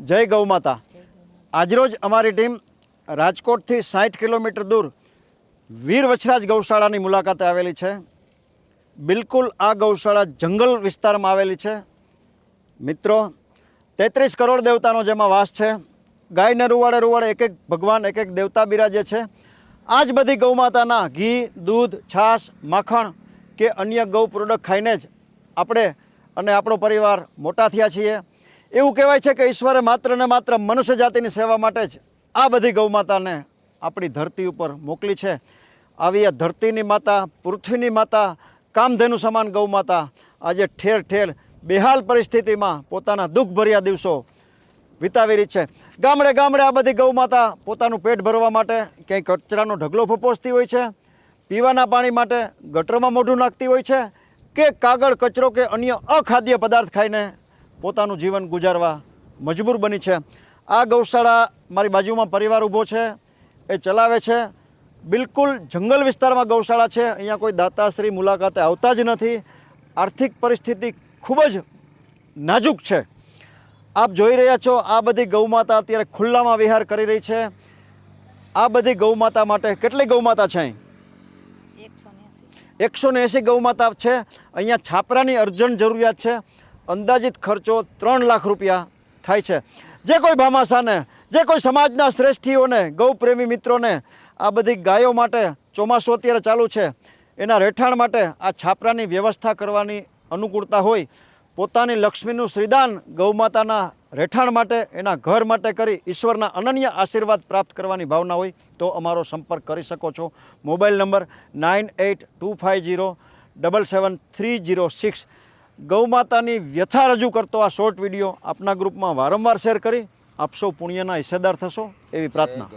જય ગૌ માતા. આજરોજ અમારી ટીમ રાજકોટથી 60 કિલોમીટર દૂર વીર વછરાજ ગૌશાળાની મુલાકાતે આવેલી છે. બિલકુલ આ ગૌશાળા જંગલ વિસ્તારમાં આવેલી છે. મિત્રો, 33 કરોડ દેવતાનો જેમાં વાસ છે. ગાયને રૂવાડે રૂવાડે એક એક ભગવાન, એક એક દેવતા બિરાજે છે. આ જ બધી ગૌમાતાના ઘી, દૂધ, છાશ, માખણ કે અન્ય ગૌ પ્રોડક્ટ ખાઈને જ આપણે અને આપણો પરિવાર મોટા થયા છીએ. એવું કહેવાય છે કે ઈશ્વરે માત્ર ને માત્ર મનુષ્ય જાતિની સેવા માટે જ આ બધી ગૌમાતાને આપણી ધરતી ઉપર મોકલી છે. આવી આ ધરતીની માતા, પૃથ્વીની માતા, કામધેનુ સમાન ગૌમાતા આજે ઠેર ઠેર બેહાલ પરિસ્થિતિમાં પોતાના દુઃખભર્યા દિવસો વિતાવી રહી છે. ગામડે ગામડે આ બધી ગૌમાતા પોતાનું પેટ ભરવા માટે ક્યાંય કચરાનો ઢગલો ફપોસતી હોય છે, પીવાના પાણી માટે ગટરમાં મોઢું નાખતી હોય છે, કે કાગળ, કચરો કે અન્ય અખાદ્ય પદાર્થ ખાઈને પોતાનું જીવન ગુજારવા મજબૂર બની છે. આ ગૌશાળા મારી બાજુમાં પરિવાર ઊભો છે, એ ચલાવે છે. બિલકુલ જંગલ વિસ્તારમાં ગૌશાળા છે. અહીંયા કોઈ દાતાશ્રી મુલાકાતે આવતા જ નથી. આર્થિક પરિસ્થિતિ ખૂબ જ નાજુક છે. આપ જોઈ રહ્યા છો, આ બધી ગૌમાતા અત્યારે ખુલ્લામાં વિહાર કરી રહી છે. આ બધી ગૌમાતા માટે કેટલી ગૌમાતા છે? 180 ગૌમાતા છે. અહીંયા છાપરાની અર્જન્ટ જરૂરિયાત છે. અંદાજિત ખર્ચો 3 લાખ રૂપિયા થાય છે. જે કોઈ ભામાશાને, જે કોઈ સમાજના શ્રેષ્ઠીઓને, ગૌપ્રેમી મિત્રોને આ બધી ગાયો માટે, ચોમાસું અત્યારે ચાલુ છે, એના રહેઠાણ માટે આ છાપરાની વ્યવસ્થા કરવાની અનુકૂળતા હોય, પોતાની લક્ષ્મીનું શ્રીદાન ગૌમાતાના રહેઠાણ માટે, એના ઘર માટે કરી ઈશ્વરના અનન્ય આશીર્વાદ પ્રાપ્ત કરવાની ભાવના હોય તો અમારો સંપર્ક કરી શકો છો. Mobile number 9825077306. ગૌમાતાની વ્યથા રજૂ કરતો આ શોર્ટ વિડીયો આપના ગ્રુપમાં વારંવાર શેર કરી આપ સૌ પુણ્યના હિસ્સેદાર થશો એવી પ્રાર્થના.